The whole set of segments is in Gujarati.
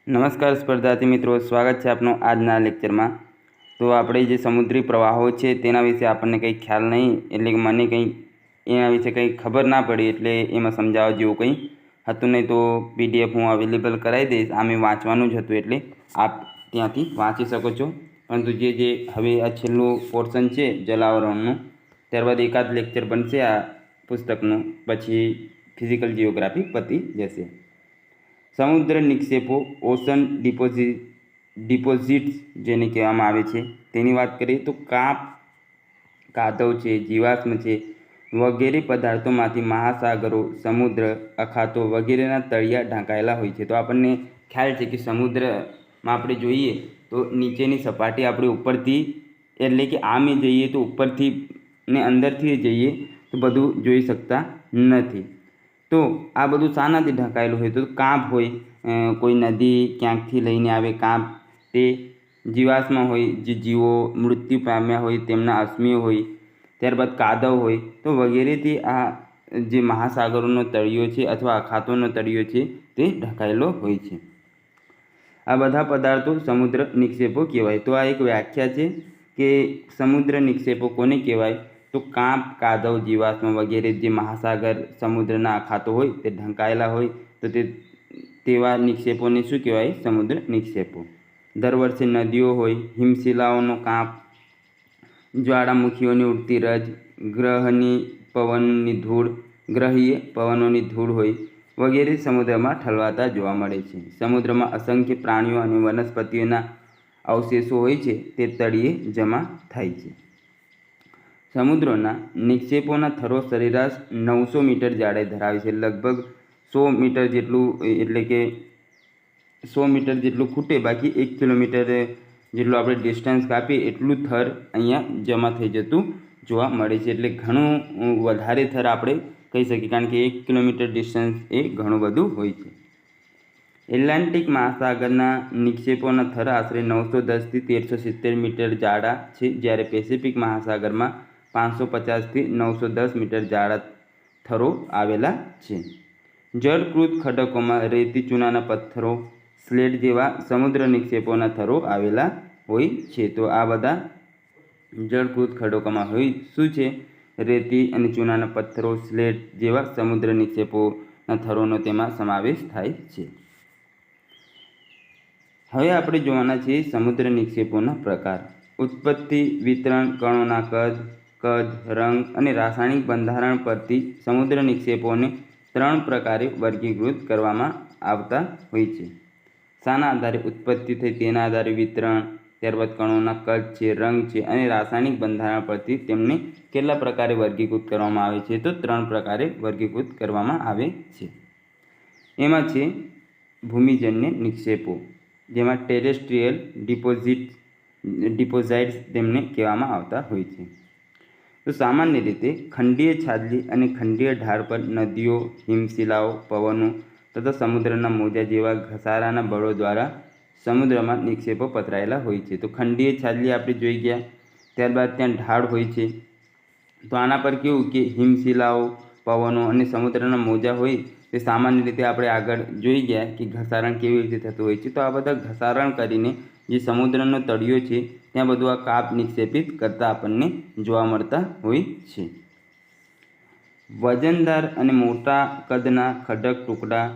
નમસ્કાર સ્પર્ધાર્થી મિત્રો, સ્વાગત છે આપનું આજના લેક્ચરમાં। તો આપણે જે સમુદ્રી પ્રવાહો છે તેના વિશે આપણને કંઈ ખ્યાલ નહીં, એટલે કે મને કંઈ એના વિશે કંઈ ખબર ના પડી, એટલે એમાં સમજાવવા જેવું કંઈ હતું નહીં। તો PDF હું અવેલેબલ કરાવી દઈશ, આમે વાંચવાનું જ હતું એટલે આપ ત્યાંથી વાંચી શકો છો। પરંતુ જે હવે આ છેલ્લું પોર્શન છે જલાવરણનું, ત્યારબાદ એકાદ લેક્ચર બનશે આ પુસ્તકનું, પછી ફિઝિકલ જિયોગ્રાફી પતી જશે। સમુદ્ર નિક્ષેપો ઓશન ડિપોઝિટ્સ જેને કહેવામાં આવે છે તેની વાત કરીએ તો કાંપ, કાદવ છે, જીવાશ્મ છે વગેરે પદાર્થોમાંથી મહાસાગરો, સમુદ્ર, અખાતો વગેરેના તળિયા ઢંકાયેલા હોય છે। તો આપણને ખ્યાલ છે કે સમુદ્રમાં આપણે જોઈએ તો નીચેની સપાટી આપણે ઉપરથી, એટલે કે આમે જઈએ તો ઉપરથી ને અંદરથી જઈએ તો બધું જોઈ શકતા નથી। તો આ બધું શાનાથી ઢંકાયેલું હોય? તો કાંપ હોય, કોઈ નદી ક્યાંકથી લઈને આવે કાંપ, તે જીવાશ્મ હોય, જે જીવો મૃત્યુ પામ્યા હોય તેમના અશ્મિઓ હોય, ત્યારબાદ કાદવ હોય, તો વગેરેથી આ જે મહાસાગરોનો તળિયો છે અથવા અખાતોનો તળિયો છે તે ઢંકાયેલો હોય છે। આ બધા પદાર્થો સમુદ્ર નિક્ષેપો કહેવાય। તો આ એક વ્યાખ્યા છે કે સમુદ્ર નિક્ષેપો કોને કહેવાય? તો કાંપ, કાદવ, જીવાશ્મ વગેરે જે મહાસાગર, સમુદ્રના અખાતો હોય તે ઢંકાયેલા હોય તો તેવા નિક્ષેપોને શું કહેવાય? સમુદ્ર નિક્ષેપો। દર વર્ષે નદીઓ હોય, હિમશિલાઓનો કાંપ, જ્વાળામુખીઓની ઉડતી રજ, ગ્રહીય પવનોની ધૂળ હોય વગેરે સમુદ્રમાં ઠલવાતા જોવા મળે છે। સમુદ્રમાં અસંખ્ય પ્રાણીઓ અને વનસ્પતિઓના અવશેષો હોય છે તે તળિયે જમા થાય છે। સમુદ્રના નિક્ષેપોના થરો સરેરાશ 900 મીટર જાડાઈ ધરાવે છે। લગભગ 100 મીટર જેટલું, એટલે કે 100 મીટર જેટલું ખૂટે, બાકી 1 કિલોમીટર જેટલું આપણે ડિસ્ટન્સ કાપીએ એટલું થર અહીંયા જમા થઈ જતું જોવા મળે છે। એટલે ઘણું વધારે થર આપણે કહી શકીએ, કારણ કે 1 કિલોમીટર ડિસ્ટન્સ એ ઘણું બધું હોય છે। એટલાન્ટિક મહાસાગરના નિક્ષેપોના થર આશરે 910થી 1370 મીટર જાડા છે, જ્યારે પેસિફિક મહાસાગરમાં 550થી 910 મીટર જાડા થરો આવેલા છે। જળકૃત ખડકોમાં રેતી, ચૂનાના પથ્થરો, સ્લેટ જેવા સમુદ્ર નિક્ષેપોના થરો આવેલા હોય છે। તો આ બધા જળકૃત ખડકોમાં હોય શું છે? રેતી અને ચૂનાના પથ્થરો, સ્લેટ જેવા સમુદ્ર નિક્ષેપોના થરોનો તેમાં સમાવેશ થાય છે। હવે આપણે જોવાના છીએ સમુદ્ર નિક્ષેપોના પ્રકાર। ઉત્પત્તિ, વિતરણ, કણોના કદ, રંગ અને રાસાયણિક બંધારણ પરથી સમુદ્ર નિક્ષેપોને 3 પ્રકારે વર્ગીકૃત કરવામાં આવતા હોય છે। શાના આધારે ઉત્પત્તિ થઈ તેના આધારે વિતરણ, ત્યારબાદ કણોના કદ છે, રંગ છે અને રાસાયણિક બંધારણ પરથી તેમને કેટલા પ્રકારે વર્ગીકૃત કરવામાં આવે છે? તો 3 પ્રકારે વર્ગીકૃત કરવામાં આવે છે। એમાં છે ભૂમિજન્ય નિક્ષેપો, જેમાં ટેરેસ્ટ્રીયલ ડિપોઝાઇટ્સ તેમને કહેવામાં આવતા હોય છે। તો સામાન્ય રીતે ખંડીય છાજલી અને ખંડીય ઢાળ પર નદીઓ, હિમશિલાઓ, પવનો તથા સમુદ્રના મોજા જેવા ઘસારાના બળો દ્વારા સમુદ્રમાં નિક્ષેપો પથરાયેલા હોય છે। તો ખંડીય છાજલી આપણે જોઈ ગયા, ત્યારબાદ ત્યાં ઢાળ હોય છે। તો આના પર કેવું કે હિમશિલાઓ, પવનો અને સમુદ્રના મોજા હોય તે સામાન્ય રીતે આપણે આગળ જોઈ ગયા કે ઘસારણ કેવી રીતે થતું હોય છે। તો આ બધા ઘસારણ કરીને જે સમુદ્રનો તળિયો છે ત્યાં બધું આ કાપ નિક્ષેપિત કરતા આપણને જોવા મળતા હોય છે। વજનદાર અને મોટા કદના ખડક ટુકડા,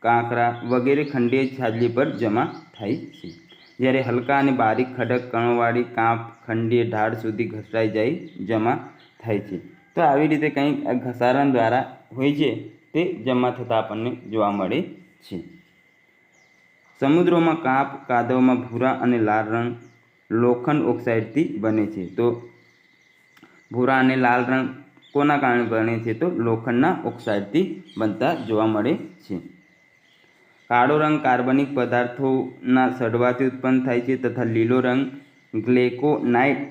કાંકરા વગેરે ખંડીય છાજલી પર જમા થાય છે, જ્યારે હલકા અને બારીક ખડક કણોવાળી કાંપ ખંડીય ઢાળ સુધી ઘસરાઈ જમા થાય છે। તો આવી રીતે કંઈક ઘસારણ દ્વારા હોય છે તે જમા થતાં આપણને જોવા મળે છે। સમુદ્રોમાં કાંપ, કાદવમાં ભૂરા અને લાલ રંગ લોખંડ ઓક્સાઇડથી બને છે। તો ભૂરા અને લાલ રંગ કોના કારણે બને છે? તો લોખંડના ઓક્સાઇડથી બનતા જોવા મળે છે। કાળો રંગ કાર્બનિક પદાર્થોના સડવાથી ઉત્પન્ન થાય છે તથા લીલો રંગ ગ્લેકોનાઇટ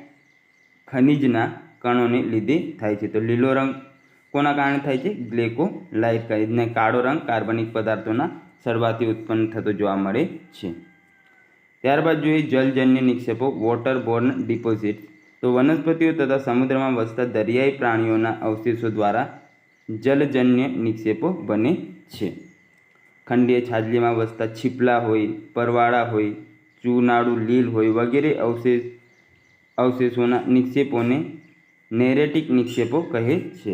ખનિજના કણોને લીધે થાય છે। તો લીલો રંગ કોના કારણે થાય છે? ગ્લેકોલાઇટ ખનિજને। કાળો રંગ કાર્બનિક પદાર્થોના સડવાથી ઉત્પન્ન થતો જોવા મળે છે। ત્યારબાદ જોઈએ જલજન્ય નિક્ષેપો, વોટરબોર્ન ડિપોઝિટ્સ। તો વનસ્પતિઓ તથા સમુદ્રમાં વસતા દરિયાઈ પ્રાણીઓના અવશેષો દ્વારા જલજન્ય નિક્ષેપો બને છે। ખંડીય છાજલીમાં વસતા છીપલા હોય, પરવાળા હોય, ચૂનાળું લીલ હોય વગેરે અવશેષોના નિક્ષેપોને નેરેટિક નિક્ષેપો કહે છે.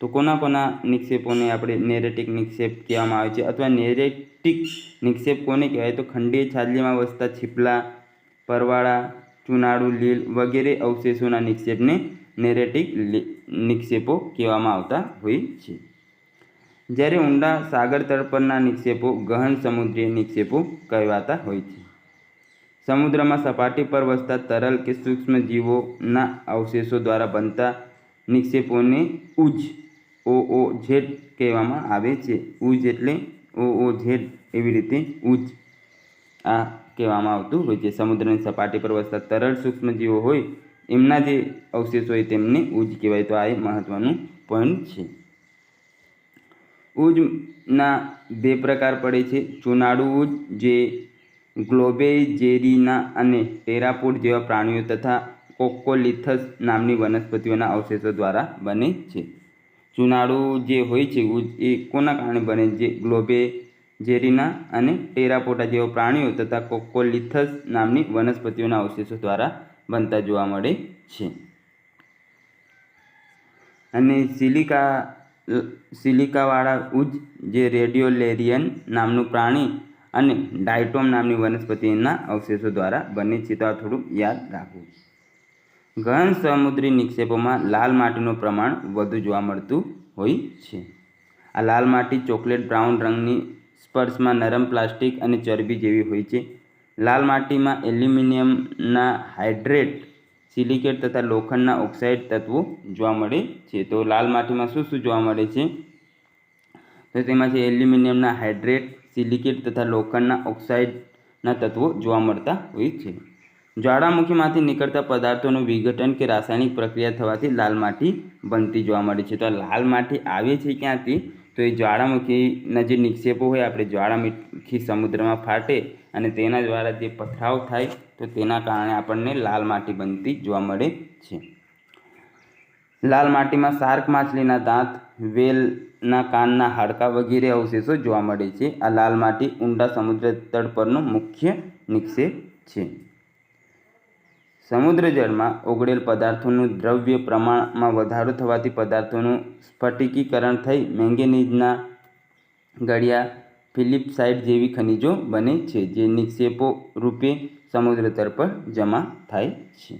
તો કોના નિક્ષેપોને આપણે નેરેટિક નિક્ષેપ કહેવામાં આવે છે અથવા નેરેટિક નિક્ષેપ કોને કહેવાય? તો ખંડીય છાજલીમાં વસતા છીપલા, પરવાળા, ચૂનાળું લીલ વગેરે અવશેષોના નિક્ષેપને નેરેટિક નિક્ષેપો કહેવામાં આવતા હોય છે. જ્યારે ઊંડા સાગર તળ પરના નિક્ષેપો ગહન સમુદ્રીય નિક્ષેપો કહેવાતા હોય છે. સમુદ્રમાં સપાટી પર વસતા તરલ કે સૂક્ષ્મ જીવોના અવશેષો દ્વારા બનતા નિક્ષેપોને ઉજ OOZ કહેવામાં આવે છે. ઉજ એટલે OOZ એવી રીતે ઉજ આ કહેવામાં આવતું હોય છે. સમુદ્રની સપાટી પર વસતા તરલ સૂક્ષ્મ જીવો હોય એમના જે અવશેષો હોય તેમને ઉજ કહેવાય. તો આ એ મહત્વનું પોઈન્ટ છે. ઉજના બે પ્રકાર પડે છે. ચૂનાળું ઉજ જે ગ્લોબેજેરીના અને ટેરાપોડ જેવા પ્રાણીઓ તથા કોક્કોલિથસ નામની વનસ્પતિઓના અવશેષો દ્વારા બને છે. ચૂનાળું જે હોય છે ઉજ એ કોના કારણે બને? જે ગ્લોબેજેરીના અને ટેરાપોડા જેવા પ્રાણીઓ તથા કોક્કોલિથસ નામની વનસ્પતિઓના અવશેષો દ્વારા બનતા જોવા મળે છે. અને સિલિકાવાળા ઉજ જે રેડિયોલેરિયન નામનું પ્રાણી અને ડાયટોમ નામની વનસ્પતિના અવશેષો દ્વારા બને છે. તો આ થોડું યાદ રાખવું. ગહન સમુદ્રી નિક્ષેપોમાં લાલ માટીનું પ્રમાણ વધુ જોવા મળતું હોય છે. આ લાલ માટી ચોકલેટ બ્રાઉન રંગની, સ્પર્શમાં નરમ પ્લાસ્ટિક અને ચરબી જેવી હોય છે. લાલ માટીમાં એલ્યુમિનિયમના હાઇડ્રેટ, સિલિકેટ તથા લોખંડના ઓક્સાઇડ તત્વો જોવા મળે છે. તો લાલ માટીમાં શું જોવા મળે છે? તો તેમાં છે એલ્યુમિનિયમના હાઇડ્રેટ, સિલિકેટ તથા લોખંડના ઓક્સાઇડના તત્વો જોવા મળતા હોય છે. જ્વાળામુખીમાંથી નીકળતા પદાર્થોનું વિઘટન કે રાસાયણિક પ્રક્રિયા થવાથી લાલ માટી બનતી જોવા મળે છે. તો લાલ માટી આવે છે ક્યાંથી? તો એ જ્વાળામુખીના જે નિક્ષેપો હોય, આપણે જ્વાળામુખી સમુદ્રમાં ફાટે અને તેના દ્વારા જે પથરાવ થાય તો તેના કારણે આપણને લાલ માટી બનતી જોવા મળે છે. લાલ માટીમાં શાર્ક માછલીના દાંત, વેલના કાનના હાડકાં વગેરે અવશેષો જોવા મળે છે. આ લાલ માટી ઊંડા સમુદ્ર તળ પરનો મુખ્ય નિક્ષેપ છે. સમુદ્ર જળમાં ઓગળેલ પદાર્થોનું દ્રવ્ય પ્રમાણમાં વધારો થવાથી પદાર્થોનું સ્ફટિકીકરણ થઈ મેંગેનીઝના ગળિયા, ફિલિપ્સાઇડ જેવી ખનિજો બને છે, જે નિક્ષેપો રૂપે સમુદ્ર તળ પર જમા થાય છે.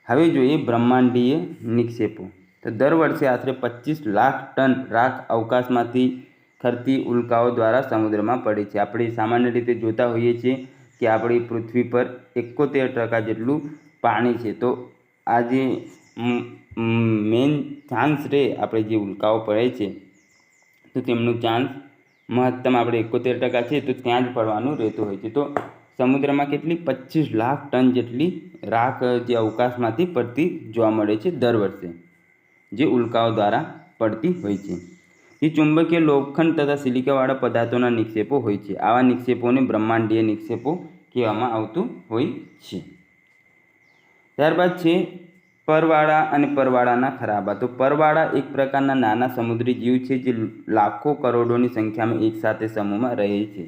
હવે જોઈએ બ્રહ્માંડીય નિક્ષેપો. તો દર વર્ષે આશરે 25 લાખ ટન રાખ અવકાશમાંથી ખરતી ઉલ્કાઓ દ્વારા સમુદ્રમાં પડે છે. આપણે સામાન્ય રીતે જોતા હોઈએ છીએ કે આપણી પૃથ્વી પર 71% જેટલું પાણી છે. તો આ જે મેઇન ચાન્સ રહે આપણે જે ઉલ્કાઓ પડે છે તો તેમનું ચાન્સ મહત્તમ આપણે 71% છે તો ત્યાં જ પડવાનું રહેતું હોય છે. તો સમુદ્રમાં કેટલી 25 લાખ ટન જેટલી રાખ જે અવકાશમાંથી પડતી જોવા મળે છે દર વર્ષે, જે ઉલ્કાઓ દ્વારા પડતી હોય છે. એ ચુંબકીય લોખંડ તથા સિલિકાવાળા પદાર્થોના નિક્ષેપો હોય છે. આવા નિક્ષેપોને બ્રહ્માંડીય નિક્ષેપો કહેવામાં આવતું હોય છે. ત્યારબાદ છે પરવાળા અને પરવાળાના ખરાબા. તો પરવાળા એક પ્રકારના નાના સમુદ્રી જીવ છે જે લાખો કરોડોની સંખ્યામાં એકસાથે સમૂહમાં રહે છે.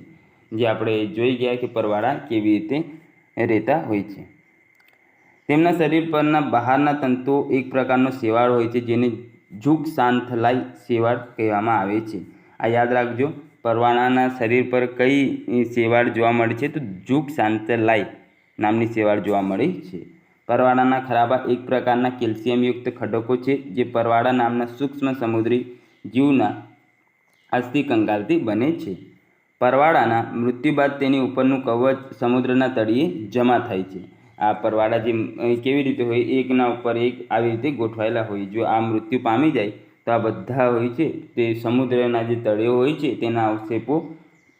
જે આપણે જોઈ ગયા કે પરવાળા કેવી રીતે રહેતા હોય છે. તેમના શરીર પરના બહારના તંતુઓ એક પ્રકારનો શેવાળ હોય છે જેને ઝુકસાન્થલાઈ શેવાળ કહેવામાં આવે છે. આ યાદ રાખજો, પરવાળાના શરીર પર કઈ શેવાળ જોવા મળે છે? તો ઝુકસાન્થલાઈ નામની શેવાળ જોવા મળે છે. પરવાળાના ખરાબા એક પ્રકારના કેલ્શિયમયુક્ત ખડકો છે જે પરવાળા નામના સૂક્ષ્મ સમુદ્રી જીવના અસ્થિકંકાલથી બને છે. પરવાળાના મૃત્યુ બાદ તેની ઉપરનું કવચ સમુદ્રના તળિયે જમા થાય છે. આ પરવાળા જે કેવી રીતે હોય, એકના ઉપર એક આવી રીતે ગોઠવાયેલા હોય. જો આ મૃત્યુ પામી જાય તો આ બધા હોય છે તે સમુદ્રના જે તળિયો હોય છે તેના અવશેષો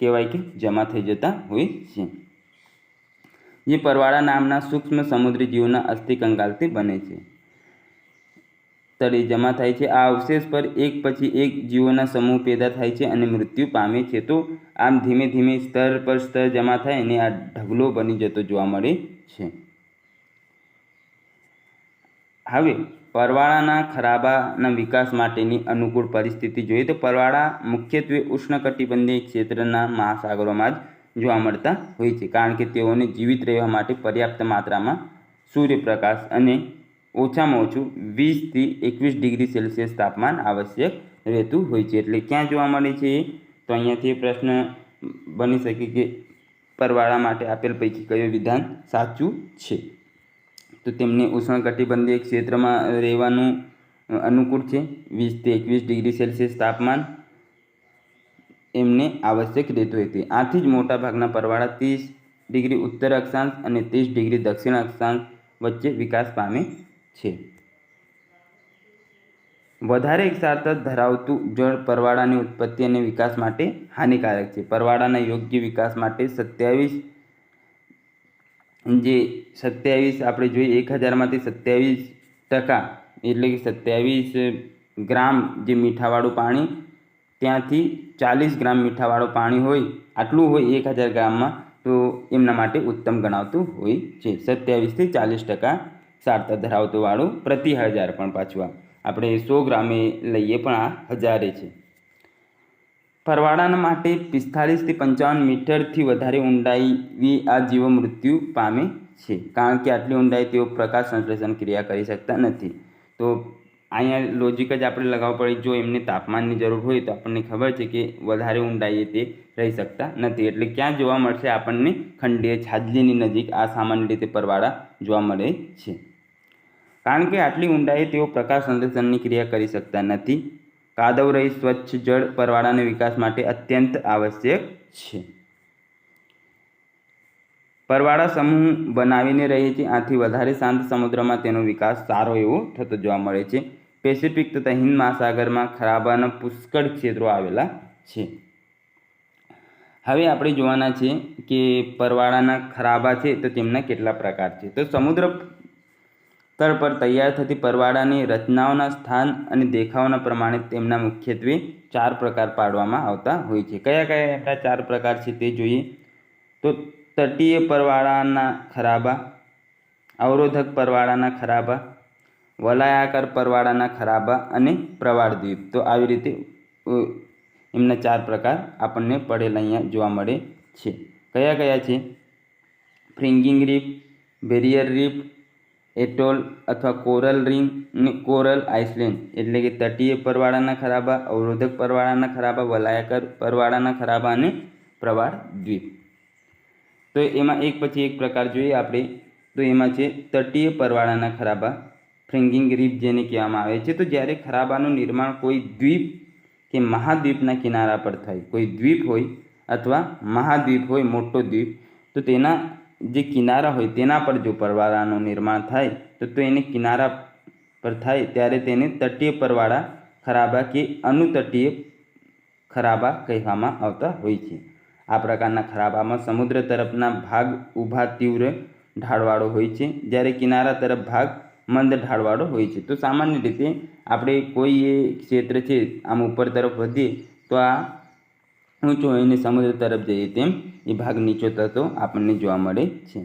કહેવાય કે જમા થઈ જતા હોય છે. જે પરવાળા નામના સૂક્ષ્મ સમુદ્રી જીવના અસ્થિકંકાલથી બને છે, તળિયે જમા થાય છે. આ અવશેષ પર એક પછી એક જીવોના સમૂહ પેદા થાય છે અને મૃત્યુ પામે છે. તો આમ ધીમે ધીમે સ્તર પર સ્તર જમા થાય અને આ ઢગલો બની જતો જોવા મળે છે. હવે પરવાળાના ખરાબાના વિકાસ માટેની અનુકૂળ પરિસ્થિતિ જોઈએ તો પરવાળા મુખ્યત્વે ઉષ્ણકટિબંધીય ક્ષેત્રના મહાસાગરોમાં જ જોવા મળતા હોય છે, કારણ કે તેઓને જીવિત રહેવા માટે પર્યાપ્ત માત્રામાં સૂર્યપ્રકાશ અને ઓછામાં ઓછું 20 થી 21 ડિગ્રી સેલ્સિયસ તાપમાન આવશ્યક રહેતું હોય છે. એટલે ક્યાં જોવા મળે છે? તો અહીંયાથી પ્રશ્ન બની શકે કે પરવાળા માટે આપેલ પૈકી કયું વિધાન સાચું છે? તો તેમને ઉષ્ણકટિબંધીય ક્ષેત્રમાં રહેવાનું અનુકૂળ છે. 20 થી 21 ડિગ્રી સેલ્સિયસ તાપમાન એમને આવશ્યક રહેતું હતું. આથી જ મોટાભાગના પરવાળા 30 ડિગ્રી ઉત્તર અક્ષાંશ અને 30 ડિગ્રી દક્ષિણ અક્ષાંશ વચ્ચે વિકાસ પામે છે. વધારે ક્ષારતા ધરાવતું જળ પરવાળાની ઉત્પત્તિ અને વિકાસ માટે હાનિકારક છે. પરવાળાના યોગ્ય વિકાસ માટે 27 આપણે જોઈએ 1000માંથી 27% એટલે કે 27 ગ્રામ જે મીઠાવાળું પાણી, ત્યાંથી 40 ગ્રામ મીઠાવાળું પાણી હોય, આટલું હોય 1000 ગ્રામમાં, તો એમના માટે ઉત્તમ ગણાવતું હોય છે. 27 થી 40% ક્ષારતા ધરાવતું વાળું પ્રતિ 1000, પણ પાછું આપણે 100 ગ્રામે લઈએ પણ આ હજારે છે. પરવાળાના માટે 45 થી 55 મીટરથી વધારે ઊંડાઈ આ જીવો મૃત્યુ પામે છે, કારણ કે આટલી ઊંડાઈ તેઓ પ્રકાશ સંશ્લેષણ ક્રિયા કરી શકતા નથી. તો અહીંયા લોજિક જ આપણે લગાવવું પડે. જો એમને તાપમાનની જરૂર હોય તો આપણને ખબર છે કે વધારે ઊંડાઈએ તે રહી શકતા નથી. એટલે ક્યાં જોવા મળશે આપણને? ખંડીય છાજલીની નજીક આ સામાન્ય રીતે પરવાળા જોવા મળે છે, કારણ કે આટલી ઊંડાઈએ તેઓ પ્રકાશ સંશ્લેષણની ક્રિયા કરી શકતા નથી. કાદવ રહી સ્વચ્છ જળ પરવાળાના વિકાસ માટે અત્યંત આવશ્યક છે. પરવાળા સમૂહ બનાવીને રહે છે, આથી વધારે શાંત સમુદ્રમાં તેનો વિકાસ સારો એવો થતો જોવા મળે છે. પેસિફિક તથા હિન્દ મહાસાગરમાં ખરાબાના પુષ્કળ ક્ષેત્રો આવેલા છે. હવે આપણે જોવાના છે કે પરવાળાના ખરાબા છે તો તેમના કેટલા પ્રકાર છે. તો સમુદ્ર તળ પર તૈયાર થતી પરવાળાની રચનાઓના સ્થાન અને દેખાવના પ્રમાણે તેમના મુખ્યત્વે 4 પ્રકાર પાડવામાં આવતા હોય છે. કયા કયા આપણા 4 પ્રકાર છે તે જોઈએ. તો તટીય પરવાળાના ખરાબા, અવરોધક પરવાળાના ખરાબા, વલયાકાર પરવાળાના ખરાબા અને પ્રવાળ દ્વીપ. તો આવી રીતે એમના 4 પ્રકાર આપણને પડેલા અહીંયા જોવા મળે છે. કયા કયા છે? ફ્રિંગિંગ રીફ, બેરિયર રીફ, એટોલ અથવા કોરલ રિંગ અને કોરલ આઇસલેન્ડ. એટલે કે તટીય પરવાળાના ખરાબા, અવરોધક પરવાળાના ખરાબા, વલયાકાર પરવાળાના ખરાબા અને પ્રવાળ દ્વીપ. તો એમાં એક પછી એક પ્રકાર જોઈએ આપણે. તો એમાં છે તટીય પરવાળાના ખરાબા, ફ્રિંગિંગ રીફ જેને કહેવામાં આવે છે. તો જ્યારે ખરાબાનું નિર્માણ કોઈ દ્વીપ કે મહાદ્વીપના કિનારા પર થાય, કોઈ દ્વીપ હોય અથવા મહાદ્વીપ હોય, મોટો દ્વીપ, તો તેના જે કિનારા હોય તેના પર જો પરવાળાનું નિર્માણ થાય તો એને કિનારા પર થાય ત્યારે તેને તટીય પરવાળા ખરાબા કે અનુતટીય ખરાબા કહેવામાં આવતા હોય છે. આ પ્રકારના ખરાબામાં સમુદ્ર તરફના ભાગ ઊભા તીવ્ર ઢાળવાળો હોય છે, જ્યારે કિનારા તરફ ભાગ મંદ ઢાળવાળો હોય છે. તો સામાન્ય રીતે આપણે કોઈ એ ક્ષેત્ર છે આમ ઉપર તરફ વધીએ તો આ ઊંચો એને સમુદ્ર તરફ જઈએ તેમ એ ભાગ નીચો થતો આપણને જોવા મળે છે.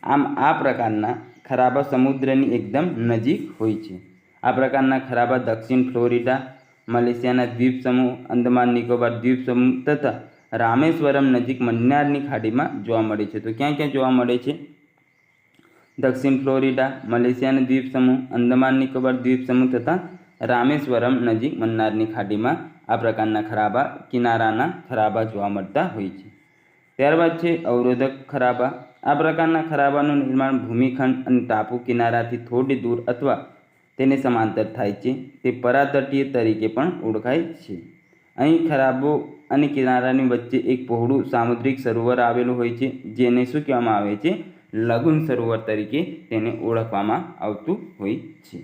આમ આ પ્રકારના ખરાબા સમુદ્રની એકદમ નજીક હોય છે. આ પ્રકારના ખરાબા દક્ષિણ ફ્લોરિડા, મલેશિયાના દ્વીપ સમૂહ, અંદમાન નિકોબાર દ્વીપ સમૂહ તથા રામેશ્વરમ નજીક મન્નારની ખાડીમાં જોવા મળે છે. તો ક્યાં ક્યાં જોવા મળે છે? દક્ષિણ ફ્લોરિડા, મલેશિયાના દ્વીપ સમૂહ, અંદમાન નિકોબાર દ્વીપ સમૂહ તથા રામેશ્વરમ નજીક મન્નારની ખાડીમાં આ પ્રકારના ખરાબા કિનારાના ખરાબા જોવા મળતા હોય છે. ત્યારબાદ છે અવરોધક ખરાબા. આ પ્રકારના ખરાબાનું નિર્માણ ભૂમિખંડ અને ટાપુ કિનારાથી થોડી દૂર અથવા તેને સમાંતર થાય છે. તે પરાતટીય તરીકે પણ ઓળખાય છે. અહીં ખરાબો અને કિનારાની વચ્ચે એક પહોળું સામુદ્રિક સરોવર આવેલું હોય છે, જેને શું કહેવામાં આવે છે? લગુન સરોવર તરીકે તેને ઓળખવામાં આવતું હોય છે.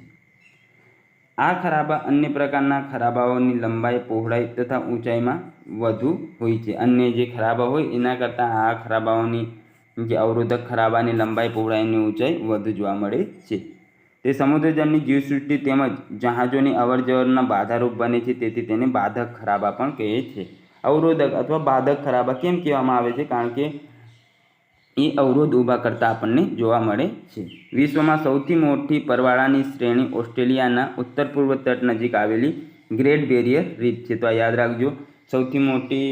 આ ખરાબા અન્ય પ્રકારના ખરાબાઓની લંબાઈ, પહોળાઈ તથા ઊંચાઈમાં વધુ હોય છે. અન્ય જે ખરાબા હોય એના કરતાં આ ખરાબાઓની જે અવરોધક ખરાબાની લંબાઈ, પહોળાઈ અને ઊંચાઈ વધુ જોવા મળે છે. તે સમુદ્રજળની જીવસૃષ્ટિ તેમજ જહાજોની અવરજવરના બાધારૂપ બને છે, તેથી તેને બાધક ખરાબા પણ કહે છે. અવરોધક અથવા બાધક ખરાબા કેમ કહેવામાં આવે છે? કારણ કે એ અવરોધ ઊભા કરતા આપણને જોવા મળે છે. વિશ્વમાં સૌથી મોટી પરવાળાની શ્રેણી ઓસ્ટ્રેલિયાના ઉત્તર પૂર્વ તટ નજીક આવેલી ગ્રેટ બેરિયર રીફ છે. તો આ યાદ રાખજો, સૌથી મોટી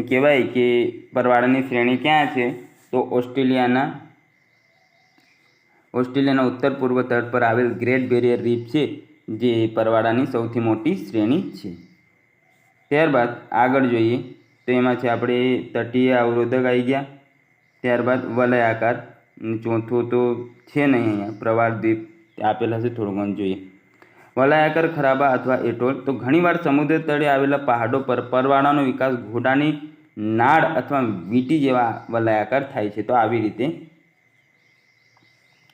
કહેવાય કે પરવાળાની શ્રેણી ક્યાં છે? તો ઓસ્ટ્રેલિયાના ઉત્તર પૂર્વ તટ પર આવેલ ગ્રેટ બેરિયર રીફ છે, જે પરવાળાની સૌથી મોટી શ્રેણી છે. ત્યારબાદ આગળ જોઈએ તો એમાં છે આપણે તટીય અવરોધક આવી ગયા. ત્યારબાદ વલયાકાર, ચોથું તો છે નહીં અહીંયા, પ્રવાળ દ્વીપ આપેલા છે, થોડું ઘણું જોઈએ. વલયાકાર ખરાબા અથવા એટોલ, તો ઘણીવાર સમુદ્ર તળે આવેલા પહાડો પર પરવાળાનો વિકાસ ઘોડાની નાળ અથવા વીંટી જેવા વલયાકાર થાય છે. તો આવી રીતે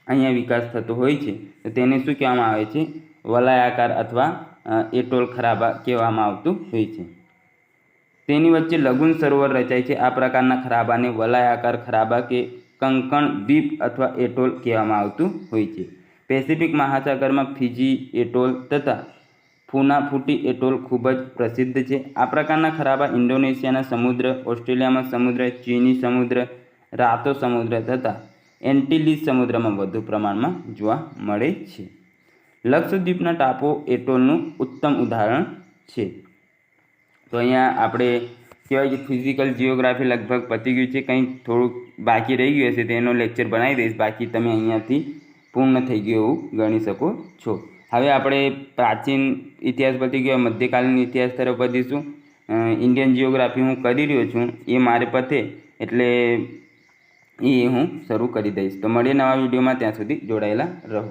અહીંયા વિકાસ થતો હોય છે, તો તેને શું કહેવામાં આવે છે? વલયાકાર અથવા એટોલ ખરાબા કહેવામાં આવતું હોય છે. તેની વચ્ચે લઘુન સરોવર રચાય છે. આ પ્રકારના ખરાબાને વલયાકાર ખરાબા કે કંકણ દ્વીપ અથવા એટોલ કહેવામાં આવતું હોય છે. પેસિફિક મહાસાગરમાં ફિજી એટોલ તથા ફુનાફુટી એટોલ ખૂબ જ પ્રસિદ્ધ છે. આ પ્રકારના ખરાબા ઇન્ડોનેશિયાના સમુદ્ર, ઓસ્ટ્રેલિયામાં સમુદ્ર, ચીની સમુદ્ર, રાતો સમુદ્ર તથા એન્ટિલીઝ સમુદ્રમાં વધુ પ્રમાણમાં જોવા મળે છે. લક્ષદ્વીપના ટાપુઓ એટોલનું ઉત્તમ ઉદાહરણ છે. તો અહીંયા આપણે કહેવાય કે ફિઝિકલ જિયોગ્રાફી લગભગ પતી ગયું છે. કંઈ થોડુંક બાકી રહી ગયું હશે તેનો લેક્ચર બનાવી દઈશ, બાકી તમે અહીંયાથી પૂર્ણ થઈ ગયું એવું ગણી શકો છો. હવે આપણે પ્રાચીન ઇતિહાસ પતી ગયો, મધ્યકાલીન ઇતિહાસ તરફ વધીશું. ઇન્ડિયન જિયોગ્રાફી હું કરી રહ્યો છું, એ મારે પતે એટલે એ હું શરૂ કરી દઈશ. તો મળીએ નવા વિડીયોમાં, ત્યાં સુધી જોડાયેલા રહો.